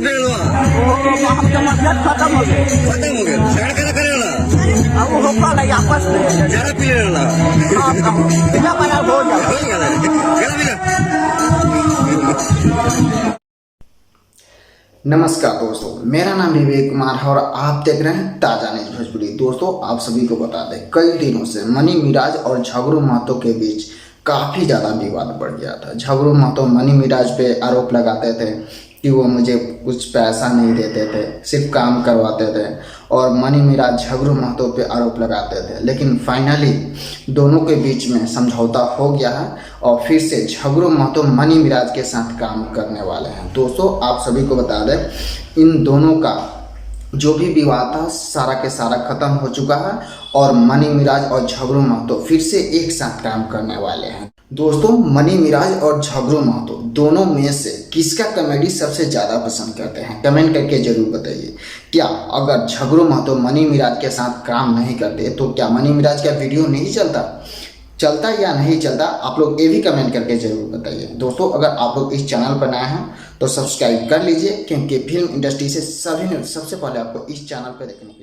पिलेला वो हमके मसला खत्म हो गए। खत्म हो गया साइड करा करेला अब वो होगा नहीं आपस में। जरा पिलेला हाँ, बिना बना हो जाए। हो गया गला बिना। नमस्कार दोस्तों, मेरा नाम विवेक कुमार है और आप देख रहे हैं ताजा न्यूज भोजपुरी। दोस्तों, आप सभी को बता दें, कई दिनों से मनी मिराज और झगड़ू महतो के बीच काफ़ी ज़्यादा विवाद बढ़ गया था। झगड़ू महतो मनी मिराज पे आरोप लगाते थे कि वो मुझे कुछ पैसा नहीं देते थे, सिर्फ काम करवाते थे, और मनी मिराज झगड़ू महतो पे आरोप लगाते थे। लेकिन फाइनली दोनों के बीच में समझौता हो गया है और फिर से झगड़ू महतो मनी मिराज के साथ काम करने वाले हैं। दोस्तों, आप सभी को बता दें, इन दोनों का जो भी विवाद था सारा के सारा खत्म हो चुका है और मनी मिराज और झगड़ू महतो फिर से एक साथ काम करने वाले हैं। दोस्तों, मनी मिराज और झगड़ू महतो दोनों में से किसका कॉमेडी सबसे ज़्यादा पसंद करते हैं? कमेंट करके जरूर बताइए। क्या अगर झगड़ू महतो मनी मिराज के साथ काम नहीं करते तो क्या मनी मिराज का वीडियो नहीं चलता या नहीं चलता? आप लोग ये भी कमेंट करके जरूर बताइए। दोस्तों, अगर आप लोग इस चैनल पर नए हैं तो सब्सक्राइब कर लीजिए, क्योंकि फिल्म इंडस्ट्री से सभी न्यूज़ सबसे पहले आपको इस चैनल पर देखने के